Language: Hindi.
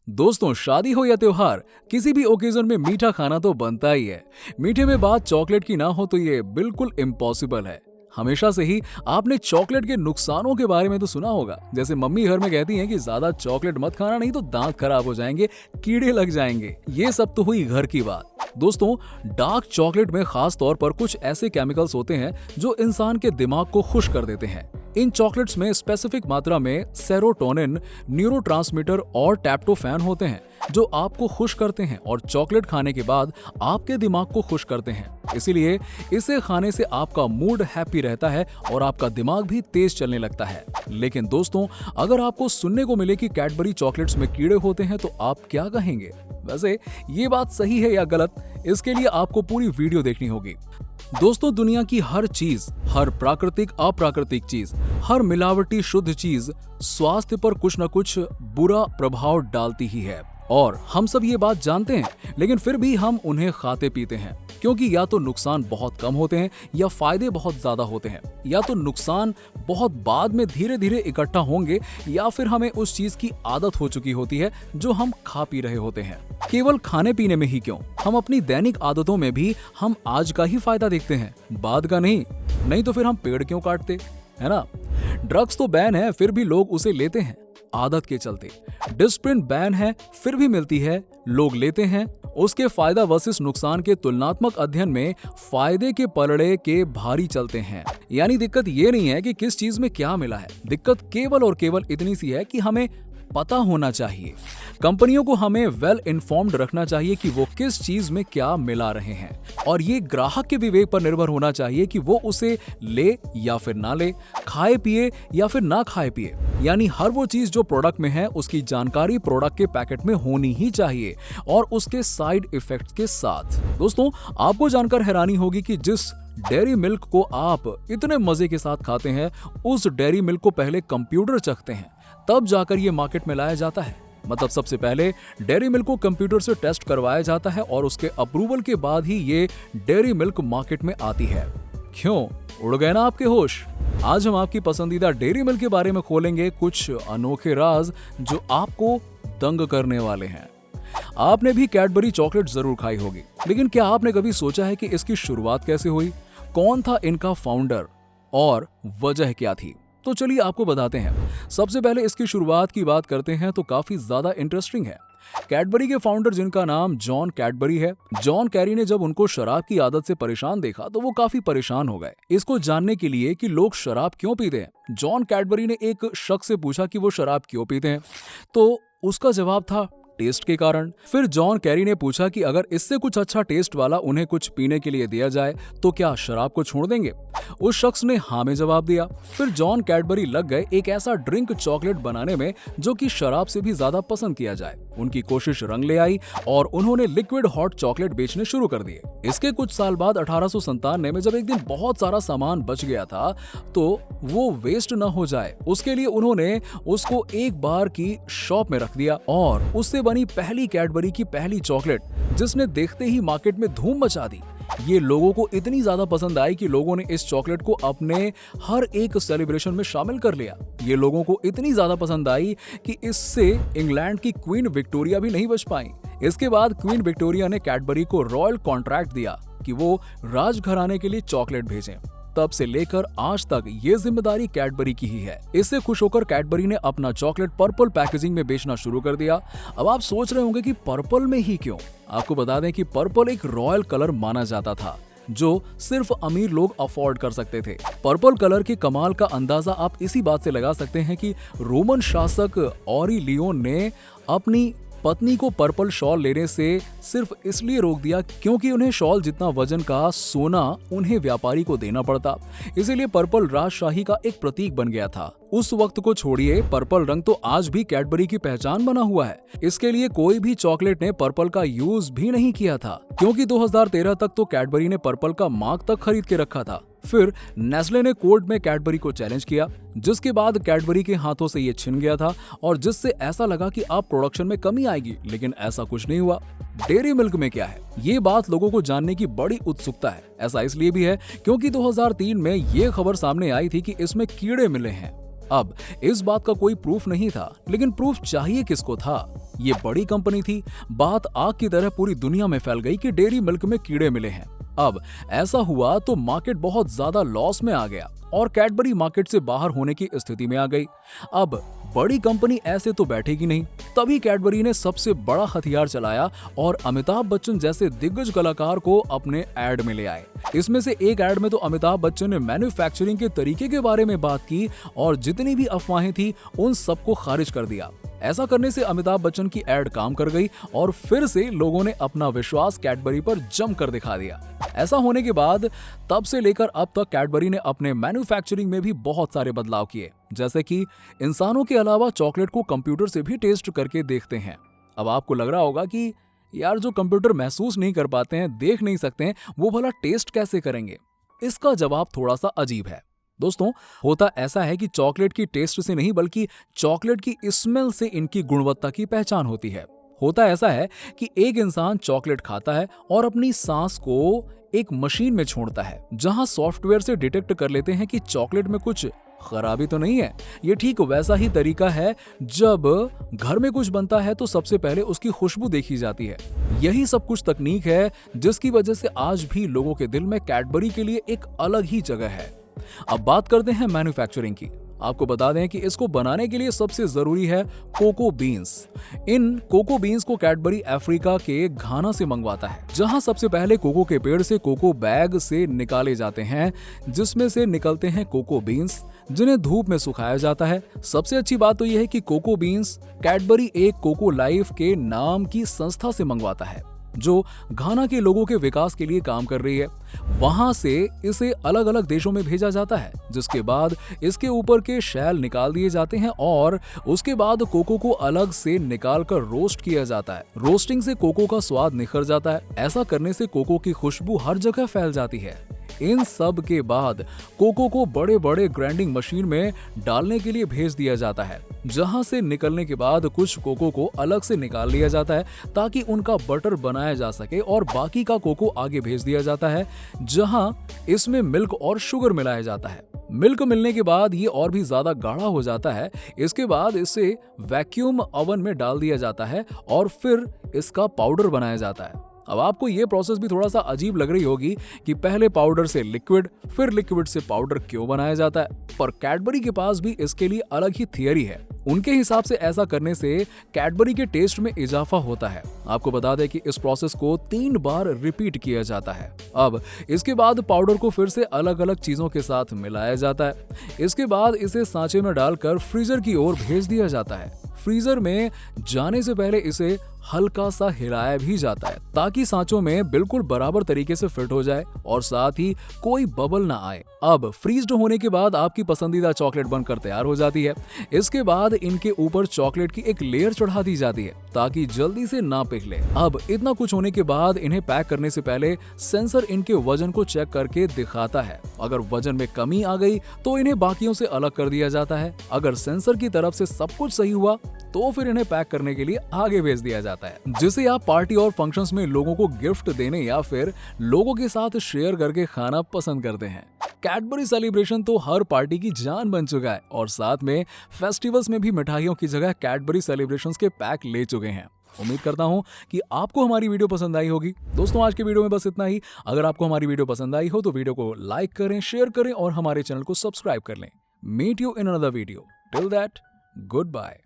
दोस्तों, शादी हो या त्योहार, किसी भी ओकेजन में मीठा खाना तो बनता ही है। मीठे में बात चॉकलेट की ना हो तो ये बिल्कुल इम्पॉसिबल है। हमेशा से ही आपने चॉकलेट के नुकसानों के बारे में तो सुना होगा। जैसे मम्मी घर में कहती हैं कि ज्यादा चॉकलेट मत खाना, नहीं तो दांत खराब हो जाएंगे, कीड़े लग जाएंगे। ये सब तो हुई घर की बात। दोस्तों, डार्क चॉकलेट में खास तौर पर कुछ ऐसे केमिकल्स होते हैं जो इंसान के दिमाग को खुश कर देते हैं। इन चॉकलेट्स में स्पेसिफिक मात्रा में सेरोटोनिन, न्यूरोट्रांसमीटर और ट्रिप्टोफैन होते हैं जो आपको खुश करते हैं और चॉकलेट खाने के बाद आपके दिमाग को खुश करते हैं। इसीलिए इसे खाने से आपका मूड हैप्पी रहता है और आपका दिमाग भी तेज चलने लगता है। लेकिन दोस्तों, अगर आपको सुनने को मिले कि कैडबरी चॉकलेट्स में कीड़े होते हैं तो आप क्या कहेंगे? वैसे ये बात सही है या गलत, इसके लिए आपको पूरी वीडियो देखनी होगी। दोस्तों, दुनिया की हर चीज, हर प्राकृतिक अप्राकृतिक चीज, हर मिलावटी शुद्ध चीज स्वास्थ्य पर कुछ न कुछ बुरा प्रभाव डालती ही है और हम सब ये बात जानते हैं, लेकिन फिर भी हम उन्हें खाते पीते हैं क्योंकि या तो नुकसान बहुत कम होते हैं या फायदे बहुत ज्यादा होते हैं, या तो नुकसान बहुत बाद में धीरे धीरे इकट्ठा होंगे या फिर हमें उस चीज की आदत हो चुकी होती है जो हम खा पी रहे होते हैं। केवल खाने पीने में ही क्यों, हम अपनी दैनिक आदतों में भी हम आज का ही फायदा देखते हैं, बाद का नहीं तो फिर हम पेड़ क्यों काटते, है ना? ड्रग्स तो बैन है फिर भी लोग उसे लेते हैं आदत के चलते। डिस्प्रिन बैन है फिर भी मिलती है, लोग लेते हैं। उसके फायदा वर्सेस नुकसान के तुलनात्मक अध्ययन में फायदे के पलड़े के भारी चलते हैं। यानी दिक्कत ये नहीं है कि किस चीज में क्या मिला है, दिक्कत केवल और केवल इतनी सी है कि हमें पता होना चाहिए। कंपनियों को हमें वेल इन्फॉर्म्ड रखना चाहिए कि वो किस चीज में क्या मिला रहे हैं और ये ग्राहक के विवेक पर निर्भर होना चाहिए कि वो उसे ले या फिर ना ले, खाए पिए या फिर ना खाए पिए। यानी हर वो चीज जो प्रोडक्ट में है उसकी जानकारी प्रोडक्ट के पैकेट में होनी ही चाहिए और उसके साइड इफेक्ट्स के साथ। दोस्तों, आपको जानकर हैरानी होगी कि जिस डेयरी मिल्क को आप इतने मजे के साथ खाते हैं, उस डेयरी मिल्क को पहले कंप्यूटर चखते हैं, तब जाकर ये मार्केट में लाया जाता है। मतलब सबसे पहले डेयरी मिल्क को कंप्यूटर से टेस्ट करवाया जाता है और उसके अप्रूवल के बाद ही ये डेयरी मिल्क मार्केट में आती है। क्यों, उड़ गए ना आपके होश? आज हम आपकी पसंदीदा डेयरी मिल्क के बारे में खोलेंगे कुछ अनोखे राज जो आपको दंग करने वाले हैं। आपने भी कैडबरी चॉकलेट जरूर खाई होगी, लेकिन क्या आपने कभी सोचा है कि इसकी शुरुआत कैसे हुई, कौन था इनका फाउंडर और वजह क्या थी? तो चलिए आपको बताते हैं। सबसे पहले इसकी शुरुआत की बात करते हैं तो काफी ज्यादा इंटरेस्टिंग है। कैडबरी के फाउंडर, जिनका नाम जॉन कैडबरी है, जॉन कैरी ने जब उनको शराब की आदत से परेशान देखा तो वो काफी परेशान हो गए। इसको जानने के लिए कि लोग शराब क्यों पीते हैं, जॉन कैडबरी ने एक शख्स से पूछा कि वो शराब क्यों पीते हैं, तो उसका जवाब था टेस्ट के कारण। फिर जॉन कैरी ने पूछा कि अगर इससे कुछ अच्छा टेस्ट वाला उन्हें कुछ पीने के लिए दिया जाए तो क्या शराब को छोड़ देंगे? उस शख्स ने हाँ में जवाब दिया। फिर जॉन कैडबरी लग गए एक ऐसा ड्रिंक चॉकलेट बनाने में जो कि शराब से भी ज्यादा पसंद किया जाए। उनकी कोशिश रंग ले आई और उन्होंने लिक्विड हॉट चॉकलेट बेचने शुरू कर दिए। इसके कुछ साल बाद 1897 में जब एक दिन बहुत सारा सामान बच गया था तो वो वेस्ट न हो जाए, उसके लिए उन्होंने उसको एक बार की शॉप में रख दिया और उससे बनी पहली कैडबरी की पहली चॉकलेट, जिसने देखते ही मार्केट में धूम मचा दी। ये लोगों को इतनी ज्यादा पसंद आई कि लोगों ने इस चॉकलेट को अपने हर एक सेलिब्रेशन में शामिल कर लिया। ये लोगों को इतनी ज्यादा पसंद आई कि इससे इंग्लैंड की क्वीन विक्टोरिया भी नहीं बच पाई। इसके बाद क्वीन विक्टोरिया ने कैडबरी को रॉयल कॉन्ट्रैक्ट दिया कि वो राजघराने के लिए चॉकलेट भेजें। तब से लेकर आज तक ये जिम्मेदारी कैडबरी की ही है। इससे खुश होकर कैडबरी ने अपना चॉकलेट पर्पल पैकेजिंग में बेचना शुरू कर दिया। अब आप सोच रहे होंगे कि पर्पल में ही क्यों? आपको बता दें कि पर्पल एक रॉयल कलर माना जाता था जो सिर्फ अमीर लोग अफोर्ड कर सकते थे। पर्पल कलर के कमाल का अंदाजा आप इसी बात से लगा सकते हैं कि रोमन शासक ऑरिलियन ने अपनी पत्नी को पर्पल शॉल लेने से सिर्फ इसलिए रोक दिया क्योंकि उन्हें शॉल जितना वजन का सोना उन्हें व्यापारी को देना पड़ता। इसीलिए पर्पल राजशाही का एक प्रतीक बन गया था। उस वक्त को छोड़िए, पर्पल रंग तो आज भी कैडबरी की पहचान बना हुआ है। इसके लिए कोई भी चॉकलेट ने पर्पल का यूज भी नहीं किया था क्योंकि 2013 तक तो कैडबरी ने पर्पल का मार्क तक खरीद के रखा था। फिर नेस्ले ने कोर्ट में कैडबरी को चैलेंज किया, जिसके बाद कैडबरी के हाथों से ये छिन गया था और जिससे ऐसा लगा कि अब प्रोडक्शन में कमी आएगी, लेकिन ऐसा कुछ नहीं हुआ। डेयरी मिल्क में क्या है, ये बात लोगों को जानने की बड़ी उत्सुकता है। ऐसा इसलिए भी है क्योंकि 2003 में ये खबर सामने आई थी कि इसमें कीड़े मिले हैं। अब इस बात का कोई प्रूफ नहीं था, लेकिन प्रूफ चाहिए किसको था? ये बड़ी कंपनी थी। बात आग की तरह पूरी दुनिया में फैल गई कि डेयरी मिल्क में कीड़े मिले हैं। अब ऐसा हुआ तो मार्केट बहुत ज्यादा लॉस में आ गया और कैडबरी मार्केट से बाहर होने की स्थिति में आ गई। अब बड़ी कंपनी ऐसे तो बैठेगी नहीं, तभी कैडबरी ने सबसे बड़ा हथियार चलाया और अमिताभ बच्चन जैसे दिग्गज कलाकार को अपने एड में ले आए। इसमें से एक एड में तो अमिताभ बच्चन ने मैन्युफैक्चरिंग के तरीके के बारे में बात की और जितनी भी अफवाहें थी उन सबको खारिज कर दिया। ऐसा करने से अमिताभ बच्चन की एड काम कर गई और फिर से लोगों ने अपना विश्वास कैडबरी पर जमकर दिखा दिया। ऐसा होने के बाद तब से लेकर अब तक कैडबरी ने अपने मैन्युफैक्चरिंग में भी बहुत सारे बदलाव किए, जैसे कि इंसानों के अलावा चॉकलेट को कंप्यूटर से भी टेस्ट करके देखते हैं। अब आपको लग रहा होगा कि यार जो कंप्यूटर महसूस नहीं कर पाते हैं, देख नहीं सकते हैं, वो भला टेस्ट कैसे करेंगे? इसका जवाब थोड़ा सा अजीब है। दोस्तों, होता ऐसा है कि चॉकलेट की टेस्ट से नहीं बल्कि चॉकलेट की स्मेल से इनकी गुणवत्ता की पहचान होती है। होता ऐसा है कि एक इंसान चॉकलेट खाता है और अपनी सांस को एक मशीन में छोड़ता है, जहां सॉफ्टवेयर से डिटेक्ट कर लेते हैं कि चॉकलेट में कुछ खराबी तो नहीं है। ये ठीक वैसा ही तरीका है जब घर में कुछ बनता है तो सबसे पहले उसकी खुशबू देखी जाती है। यही सब कुछ तकनीक है जिसकी वजह से आज भी लोगों के दिल में कैडबरी के लिए एक अलग ही जगह है। अब बात करते हैं मैन्युफैक्चरिंग की। आपको बता दें कि इसको बनाने के लिए सबसे जरूरी है कोको बीन्स। इन कोको बीन्स को कैडबरी अफ्रीका के घाना से मंगवाता है, जहां सबसे पहले कोको के पेड़ से कोको बैग से निकाले जाते हैं, जिसमें से निकलते हैं कोको बीन्स, जिन्हें धूप में सुखाया जाता है। सबसे अच्छी बात तो यह है कि कोको बीन्स कैडबरी एक कोको लाइफ के नाम की संस्था से मंगवाता है, जो घाना के लोगों के विकास के लिए काम कर रही है। वहां से इसे अलग अलग देशों में भेजा जाता है, जिसके बाद इसके ऊपर के शैल निकाल दिए जाते हैं और उसके बाद कोको को अलग से निकालकर रोस्ट किया जाता है। रोस्टिंग से कोको का स्वाद निखर जाता है। ऐसा करने से कोको की खुशबू हर जगह फैल जाती है। इन सब के बाद कोको को बड़े बड़े ग्राइंडिंग मशीन में डालने के लिए भेज दिया जाता है, जहां से निकलने के बाद कुछ कोको को अलग से निकाल लिया जाता है ताकि उनका बटर बनाया जा सके और बाकी का कोको आगे भेज दिया जाता है, जहां इसमें मिल्क और शुगर मिलाया जाता है। मिल्क मिलने के बाद ये और भी ज्यादा गाढ़ा हो जाता है। इसके बाद इसे वैक्यूम ओवन में डाल दिया जाता है और फिर इसका पाउडर बनाया जाता है। अब आपको ये प्रोसेस भी थोड़ा सा अजीब लग रही होगी कि पहले पाउडर से लिक्विड, फिर लिक्विड से पाउडर क्यों बनाया जाता है, पर कैडबरी के पास भी इसके लिए अलग ही थियरी है। उनके हिसाब से ऐसा करने से कैडबरी के टेस्ट में इजाफा होता है। आपको बता दें कि इस प्रोसेस को 3 बार रिपीट किया जाता है। अब इसके बाद पाउडर को फिर से अलग अलग चीजों के साथ मिलाया जाता है। इसके बाद इसे सांचे में डालकर फ्रीजर की ओर भेज दिया जाता है। फ्रीजर में जाने से पहले इसे हल्का सा हिलाया भी जाता है ताकि सांचों में बिल्कुल बराबर तरीके से फिट हो जाए और साथ ही कोई बबल ना आए। अब फ्रीज्ड होने के बाद आपकी पसंदीदा चॉकलेट बनकर तैयार हो जाती है। इसके बाद इनके ऊपर चॉकलेट की एक लेयर चढ़ा दी जाती है ताकि जल्दी से ना पिघले। अब इतना कुछ होने के बाद इन्हें पैक करने से पहले सेंसर इनके वजन को चेक करके दिखाता है। अगर वजन में कमी आ गई तो इन्हें बाकियों से अलग कर दिया जाता है। अगर सेंसर की तरफ से सब कुछ सही हुआ तो फिर इन्हें पैक करने के लिए आगे भेज दिया जाता है, जिसे आप पार्टी और फंक्शंस में लोगों को गिफ्ट देने या फिर लोगों के साथ शेयर करके खाना पसंद करते हैं। कैडबरी सेलिब्रेशन तो हर पार्टी की जान बन चुका है और साथ में फेस्टिवल्स में भी मिठाइयों की जगह कैडबरी सेलिब्रेशंस के पैक ले चुके हैं। उम्मीद करता हूं कि आपको हमारी वीडियो पसंद आई होगी। दोस्तों, आज के वीडियो में बस इतना ही। अगर आपको हमारी वीडियो पसंद आई हो तो वीडियो को लाइक करें, शेयर करें और हमारे चैनल को सब्सक्राइब कर लें। Meet you in another video. Till that, good bye.